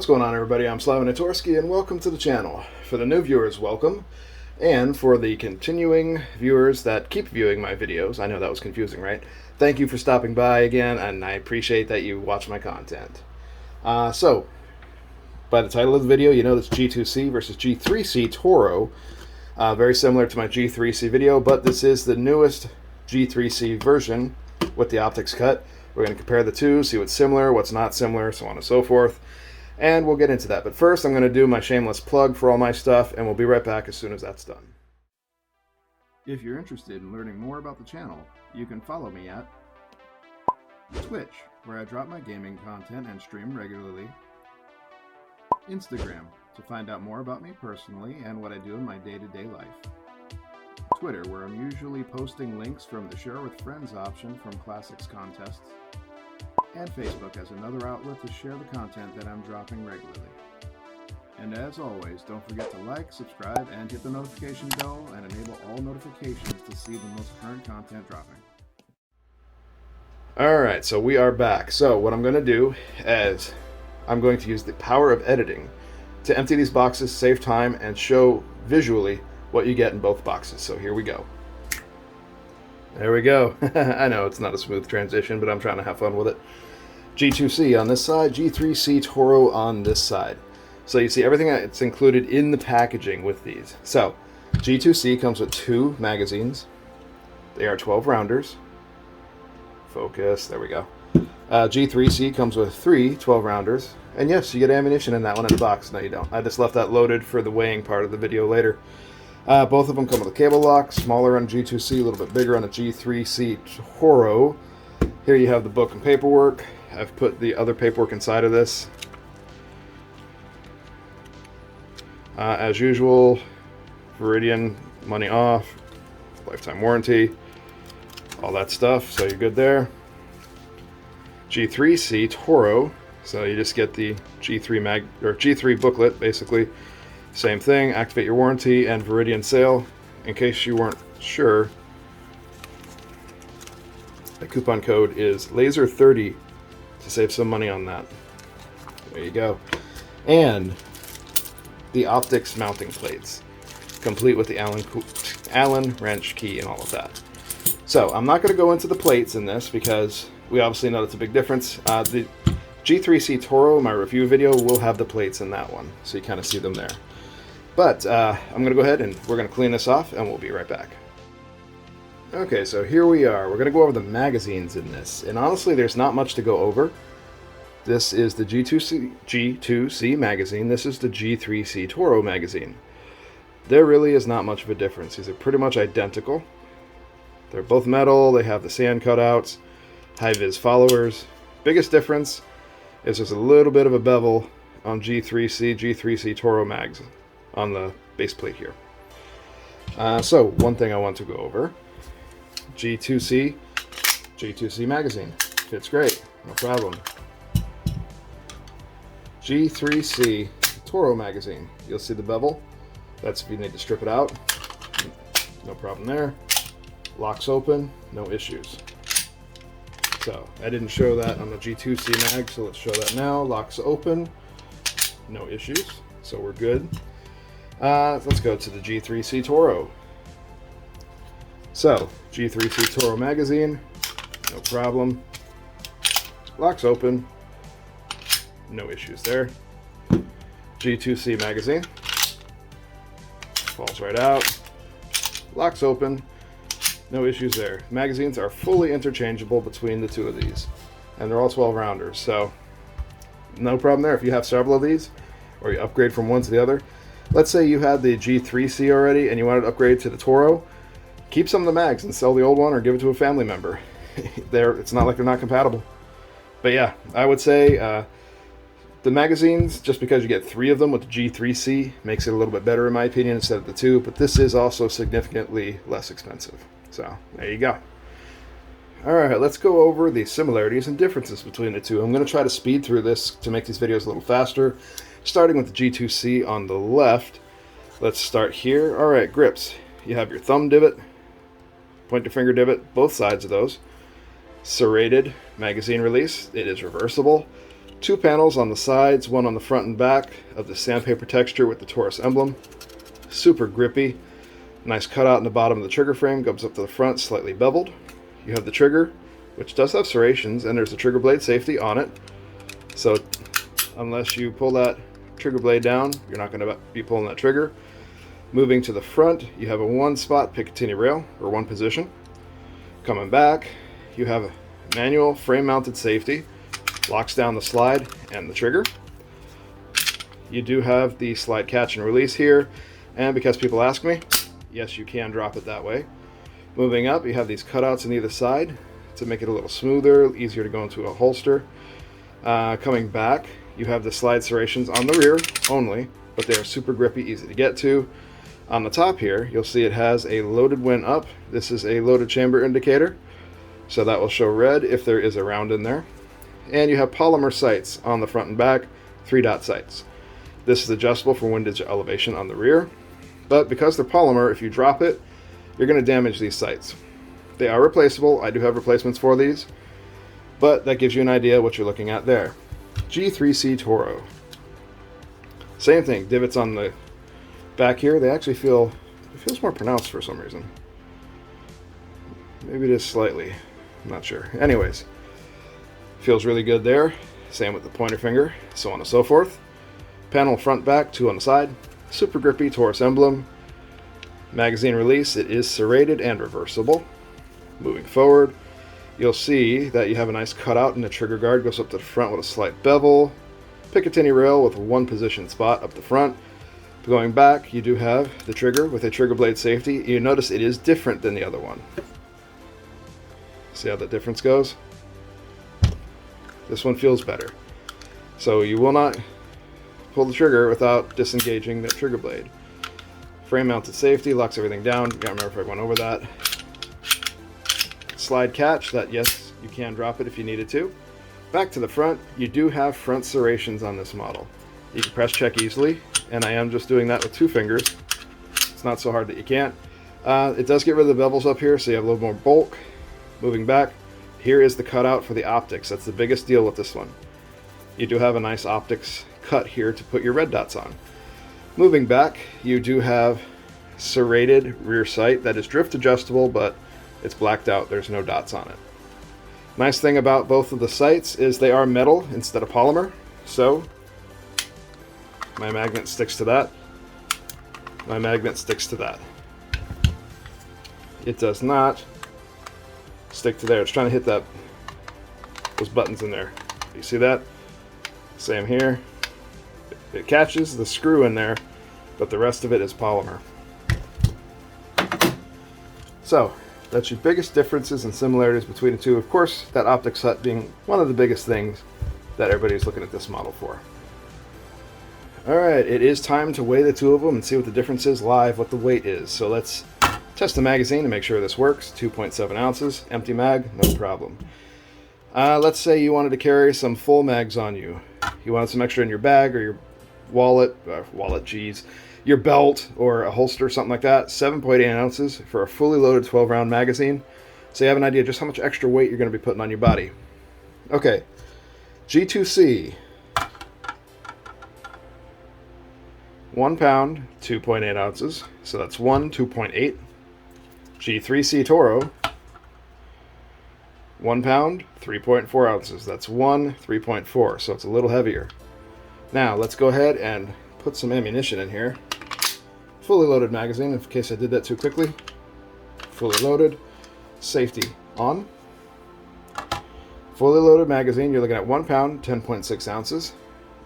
going on, everybody? I'm Slav-in-a-tor-ski, and welcome to the channel. For the new viewers, welcome. And for the continuing viewers that keep viewing my videos, I know that was confusing, right? Thank you for stopping by again, and I appreciate that you watch my content. So, by the title of the video, you know this G2C versus G3C TORO. Very similar to my G3C video, but this is the newest G3C version with the optics cut. We're going to compare the two, see what's similar, what's not similar, so on and so forth. And we'll get into that. But first, I'm going to do my shameless plug for all my stuff, and we'll be right back as soon as that's done. If you're interested in learning more about the channel, you can follow me at Twitch, where I drop my gaming content and stream regularly, Instagram, to find out more about me personally and what I do in my day-to-day life, Twitter, where I'm usually posting links from the Share with Friends option from Classics contests, and Facebook as another outlet to share the content that I'm dropping regularly. And as always, don't forget to like, subscribe, and hit the notification bell and enable all notifications to see the most current content dropping. Alright, so we are back. So what I'm going to do is I'm going to use the power of editing to empty these boxes, save time, and show visually what you get in both boxes. So here we go. There we go. I know it's not a smooth transition, but I'm trying to have fun with it. G2C on this side, G3C TORO on this side. So you see everything that's included in the packaging with these. So G2C comes with 2 magazines. They are 12 rounders. Focus, there we go. G3C comes with 3 12 rounders. And yes, you get ammunition in that one in the box. No, you don't. I just left that loaded for the weighing part of the video later. Both of them come with a cable lock, smaller on G2C, a little bit bigger on the G3C TORO. Here you have the book and paperwork. I've put the other paperwork inside of this. As usual, Viridian, money off, lifetime warranty, all that stuff, so you're good there. G3C TORO, so you just get the G3 booklet, basically. Same thing, activate your warranty and Viridian sale. In case you weren't sure, the coupon code is LASER30 to save some money on that. There you go. And the optics mounting plates, complete with the Allen wrench key and all of that. So I'm not going to go into the plates in this because we obviously know that's a big difference. The G3C TORO, my review video, will have the plates in that one, so you kind of see them there. But I'm going to go ahead and we're going to clean this off and we'll be right back. Okay, so here we are. We're going to go over the magazines in this. And honestly, there's not much to go over. This is the G2C magazine. This is the G3C TORO magazine. There really is not much of a difference. These are pretty much identical. They're both metal. They have the sand cutouts, high-vis followers. Biggest difference is there's a little bit of a bevel on G3C TORO mags on the base plate here. So one thing I want to go over, G2C magazine, fits great, no problem. G3C TORO magazine, you'll see the bevel, that's if you need to strip it out, no problem there. Locks open, no issues. So I didn't show that on the G2C mag, so let's show that now. Locks open, no issues, so we're good. Let's go to the G3C TORO. So, G3C TORO magazine, no problem. Locks open, no issues there. G2C magazine, falls right out. Locks open, no issues there. Magazines are fully interchangeable between the two of these, and they're all 12 rounders, so no problem there. If you have several of these, or you upgrade from one to the other, let's say you had the G3C already and you wanted to upgrade to the TORO, keep some of the mags and sell the old one or give it to a family member. It's not like they're not compatible. But yeah, I would say the magazines, just because you get 3 of them with the G3C, makes it a little bit better in my opinion instead of the 2, but this is also significantly less expensive. So there you go. Alright, let's go over the similarities and differences between the two. I'm going to try to speed through this to make these videos a little faster. Starting with the G2C on the left, let's start here. Alright, grips. You have your thumb divot, pointer finger divot, both sides of those. Serrated magazine release. It is reversible. 2 panels on the sides, one on the front and back of the sandpaper texture with the Taurus emblem. Super grippy. Nice cutout in the bottom of the trigger frame, goes up to the front, slightly beveled. You have the trigger, which does have serrations, and there's a trigger blade safety on it. So unless you pull that trigger blade down, you're not going to be pulling that trigger. Moving to the front, you have a 1-spot Picatinny rail, or 1 position. Coming back, you have a manual frame-mounted safety. Locks down the slide and the trigger. You do have the slide catch and release here, and because people ask me, yes, you can drop it that way. Moving up, you have these cutouts on either side to make it a little smoother, easier to go into a holster. Coming back, you have the slide serrations on the rear only, but they are super grippy, easy to get to. On the top here, you'll see it has a loaded win up. This is a loaded chamber indicator, so that will show red if there is a round in there. And you have polymer sights on the front and back, 3-dot sights. This is adjustable for windage elevation on the rear, but because they're polymer, if you drop it, you're going to damage these sights. They are replaceable. I do have replacements for these, but that gives you an idea what you're looking at there. G3C TORO. Same thing, divots on the back here. They actually it feels more pronounced for some reason. Maybe just slightly, I'm not sure. Anyways, feels really good there. Same with the pointer finger, so on and so forth. Panel front back, 2 on the side. Super grippy Taurus emblem. Magazine release, it is serrated and reversible. Moving forward, you'll see that you have a nice cutout in the trigger guard, goes up to the front with a slight bevel. Picatinny rail with a 1-position spot up the front. Going back, you do have the trigger with a trigger blade safety. You notice it is different than the other one. See how that difference goes? This one feels better. So you will not pull the trigger without disengaging the trigger blade. Frame mounted safety, locks everything down. Can't remember if I went over that. Slide catch, that yes, you can drop it if you needed to. Back to the front, you do have front serrations on this model. You can press check easily, and I am just doing that with 2 fingers. It's not so hard that you can't. It does get rid of the bevels up here, so you have a little more bulk. Moving back, here is the cutout for the optics. That's the biggest deal with this one. You do have a nice optics cut here to put your red dots on. Moving back, you do have serrated rear sight that is drift adjustable, but it's blacked out. There's no dots on it. Nice thing about both of the sights is they are metal instead of polymer, so my magnet sticks to that. My magnet sticks to that. It does not stick to there. It's trying to hit those buttons in there. You see that? Same here. It catches the screw in there, but the rest of it is polymer. So that's your biggest differences and similarities between the two. Of course, that optics hut being one of the biggest things that everybody's looking at this model for. Alright, it is time to weigh the two of them and see what the difference is live, what the weight is. So let's test the magazine to make sure this works. 2.7 ounces, empty mag, no problem. Let's say you wanted to carry some full mags on you. You wanted some extra in your bag or your your belt or a holster, something like that. 7.8 ounces for a fully loaded 12-round magazine. So you have an idea just how much extra weight you're going to be putting on your body. Okay, G2C. 1 pound, 2.8 ounces. So that's 2.8. G3C TORO. 1 pound, 3.4 ounces. That's 3.4. So it's a little heavier. Now let's go ahead and put some ammunition in here. Fully loaded magazine, in case I did that too quickly. Fully loaded. Safety on. Fully loaded magazine, you're looking at 1 pound, 10.6 ounces.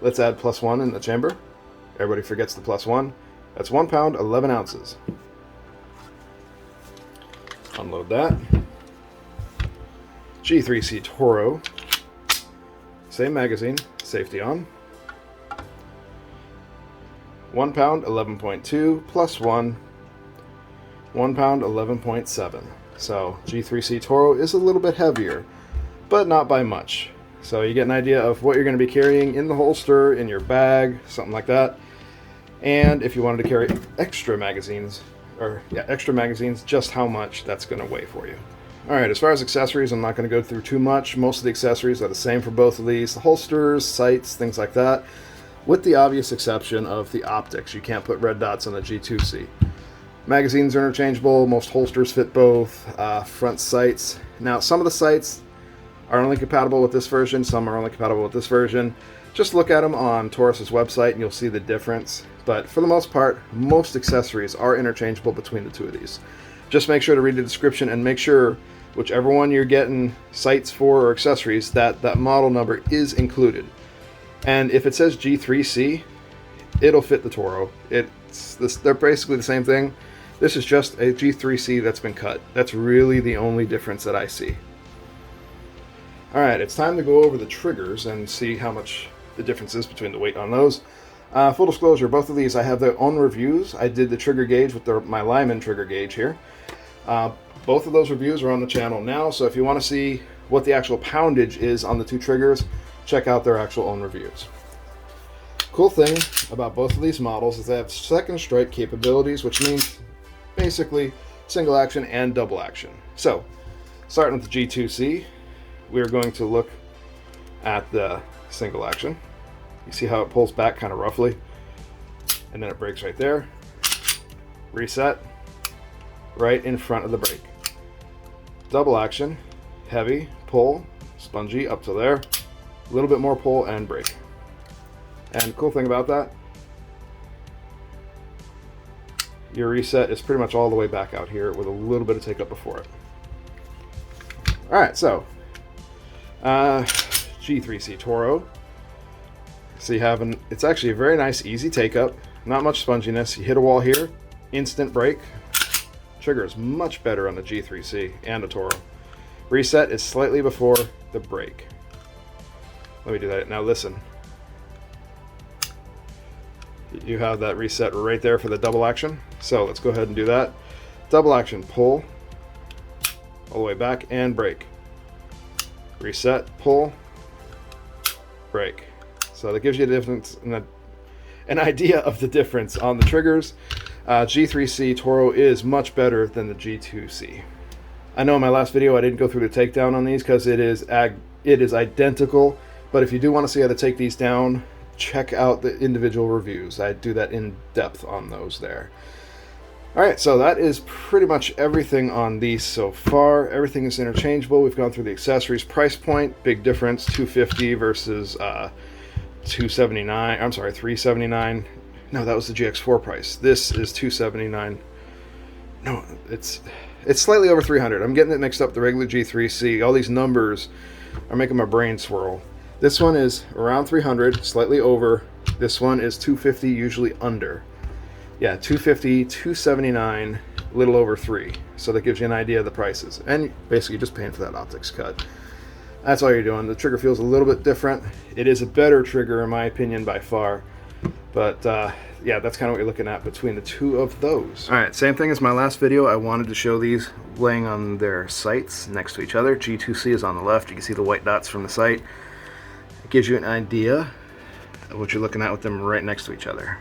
Let's add +1 in the chamber. Everybody forgets the +1. That's 1 pound, 11 ounces. Unload that. G3C TORO. Same magazine, safety on. 1 pound, 11.2 +1. 1 pound, 11.7. So G3C TORO is a little bit heavier, but not by much. So you get an idea of what you're going to be carrying in the holster, in your bag, something like that. And if you wanted to carry extra magazines, just how much that's going to weigh for you. Alright, as far as accessories, I'm not going to go through too much. Most of the accessories are the same for both of these. The holsters, sights, things like that. With the obvious exception of the optics. You can't put red dots on the G2C. Magazines are interchangeable. Most holsters fit both. Front sights. Now, some of the sights are only compatible with this version. Some are only compatible with this version. Just look at them on Taurus's website and you'll see the difference. But for the most part, most accessories are interchangeable between the two of these. Just make sure to read the description and make sure whichever one you're getting sights for or accessories, that model number is included. And if it says G3C, it'll fit the Toro. They're basically the same thing. This is just a G3C that's been cut. That's really the only difference that I see. Alright, it's time to go over the triggers and see how much the difference is between the weight on those. Full disclosure, both of these I have their own reviews. I did the trigger gauge with my Lyman trigger gauge here. Both of those reviews are on the channel now, so if you want to see what the actual poundage is on the two triggers, check out their actual own reviews. Cool thing about both of these models is they have second strike capabilities, which means basically single action and double action. So, starting with the G2C, we're going to look at the single action. You see how it pulls back kind of roughly, and then it breaks right there. Reset, right in front of the break. Double action, heavy, pull, spongy up to there, a little bit more pull and break. And cool thing about that, your reset is pretty much all the way back out here with a little bit of take up before it. Alright, so G3C Toro. So you have it's actually a very nice easy take up, not much sponginess. You hit a wall here, instant break. Trigger is much better on the G3C and the Toro. Reset is slightly before the break. Let me do that. Now listen. You have that reset right there for the double action. So let's go ahead and do that. Double action, pull all the way back and break. Reset, pull, break. So that gives you a difference, an idea of the difference on the triggers. G3C Toro is much better than the G2C. I know in my last video I didn't go through the takedown on these because it is identical, but if you do want to see how to take these down, check out the individual reviews. I do that in depth on those there. Alright, so that is pretty much everything on these so far. Everything is interchangeable. We've gone through the accessories. Price point, big difference, $250 versus $279. I'm sorry, $379. No, that was the GX4 price. This is $279. No, it's slightly over $300. I'm getting it mixed up. The regular G3C. All these numbers are making my brain swirl. This one is around $300, slightly over. This one is $250, usually under. Yeah, $250, $279, a little over $3. So that gives you an idea of the prices. And basically just paying for that optics cut. That's all you're doing. The trigger feels a little bit different. It is a better trigger in my opinion by far. But yeah, that's kind of what you're looking at between the two of those. Alright, same thing as my last video. I wanted to show these laying on their sights next to each other. G2C is on the left. You can see the white dots from the sight. It gives you an idea of what you're looking at with them right next to each other.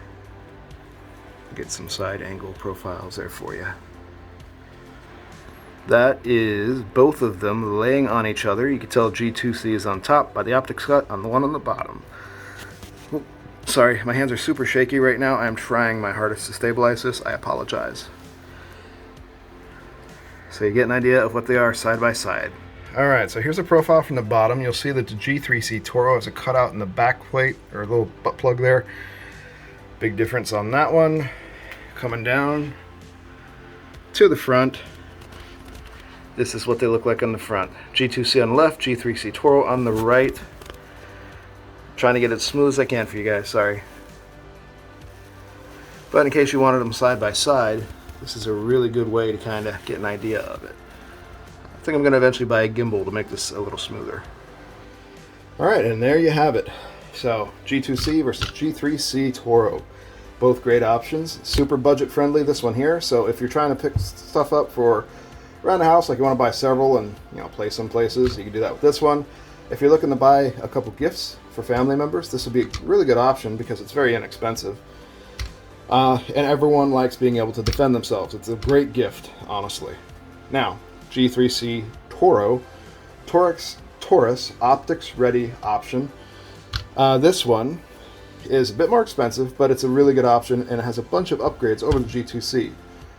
Get some side angle profiles there for you. That is both of them laying on each other. You can tell G2C is on top by the optics cut on the one on the bottom. Oh, sorry, my hands are super shaky right now. I'm trying my hardest to stabilize this. I apologize. So you get an idea of what they are side by side. Alright, so here's a profile from the bottom. You'll see that the G3C Toro has a cutout in the back plate, or a little butt plug there. Big difference on that one. Coming down to the front. This is what they look like on the front. G2C on the left, G3C Toro on the right. I'm trying to get it as smooth as I can for you guys, sorry. But in case you wanted them side by side, this is a really good way to kind of get an idea of it. I think I'm going to eventually buy a gimbal to make this a little smoother. Alright, and there you have it. So, G2C versus G3C Toro. Both great options. Super budget friendly, this one here. So if you're trying to pick stuff up for around the house, like you want to buy several and play some places, you can do that with this one. If you're looking to buy a couple gifts for family members, this would be a really good option because it's very inexpensive. And everyone likes being able to defend themselves. It's a great gift, honestly. Now, G3C TORO Taurus optics ready option. This one is a bit more expensive, but it's a really good option, and it has a bunch of upgrades over the G2C.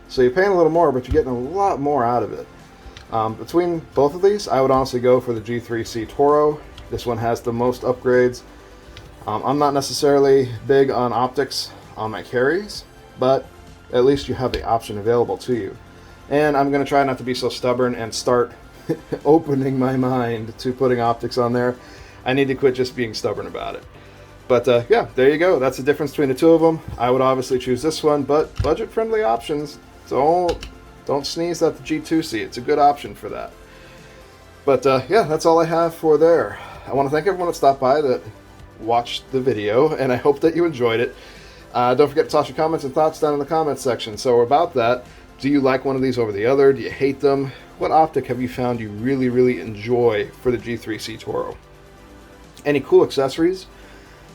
So you're paying a little more, but you're getting a lot more out of it. Between both of these, I would honestly go for the G3C TORO. This one has the most upgrades. I'm not necessarily big on optics on my carries, but at least you have the option available to you. And I'm going to try not to be so stubborn and start opening my mind to putting optics on there. I need to quit just being stubborn about it. But yeah, there you go. That's the difference between the two of them. I would obviously choose this one, but budget-friendly options. Don't sneeze at the G2C. It's a good option for that. But yeah, that's all I have for there. I want to thank everyone that stopped by that watched the video, and I hope that you enjoyed it. Don't forget to toss your comments and thoughts down in the comments section. So about that, do you like one of these over the other? Do you hate them? What optic have you found you really, really enjoy for the G3C TORO? Any cool accessories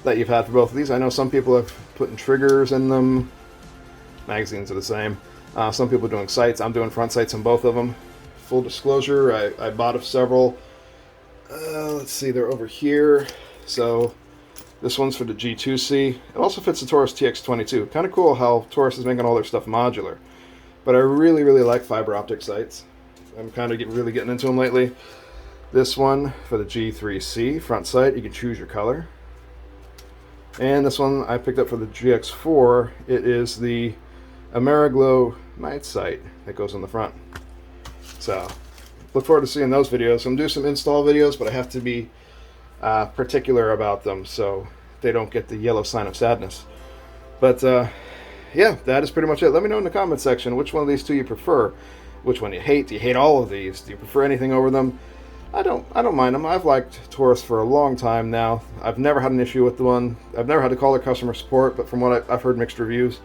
that you've had for both of these? I know some people have put in triggers in them. Magazines are the same. Some people are doing sights. I'm doing front sights on both of them. Full disclosure, I bought several. Let's see, they're over here. So this one's for the G2C. It also fits the Taurus TX22. Kind of cool how Taurus is making all their stuff modular. But I really, really like fiber optic sights. I'm kind of really getting into them lately. This one for the G3C front sight. You can choose your color. And this one I picked up for the GX4. It is the Ameriglow night sight that goes on the front. So look forward to seeing those videos. I'm doing some install videos, but I have to be particular about them so they don't get the yellow sign of sadness. But yeah, that is pretty much it. Let me know in the comment section which one of these two you prefer, which one you hate. Do you hate all of these? Do you prefer anything over them? I don't mind them. I've liked Taurus for a long time now. I've never had an issue with the one. I've never had to call their customer support, but from what I've heard, mixed reviews.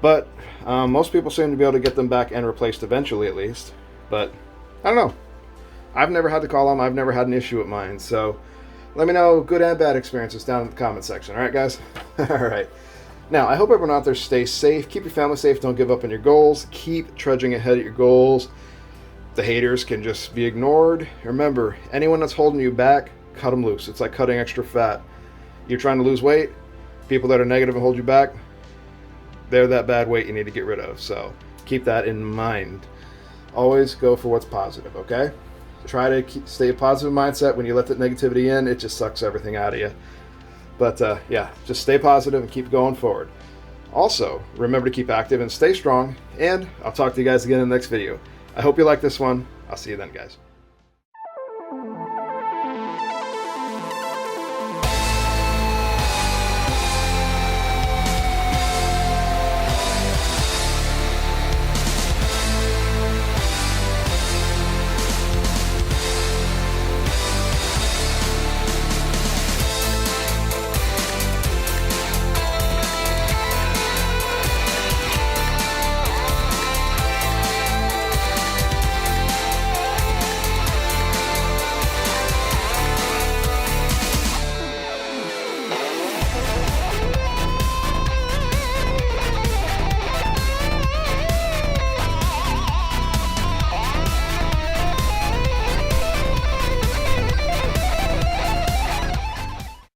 But most people seem to be able to get them back and replaced eventually, at least. But I don't know. I've never had to call them. I've never had an issue with mine. So let me know good and bad experiences down in the comment section. All right, guys? All right. Now, I hope everyone out there stays safe. Keep your family safe. Don't give up on your goals. Keep trudging ahead at your goals. The haters can just be ignored. Remember, anyone that's holding you back, cut them loose. It's like cutting extra fat. You're trying to lose weight. People that are negative and hold you back, they're that bad weight you need to get rid of. So keep that in mind. Always go for what's positive, okay? Try to stay a positive mindset. When you let that negativity in, it just sucks everything out of you. But yeah, just stay positive and keep going forward. Also, remember to keep active and stay strong. And I'll talk to you guys again in the next video. I hope you like this one. I'll see you then, guys.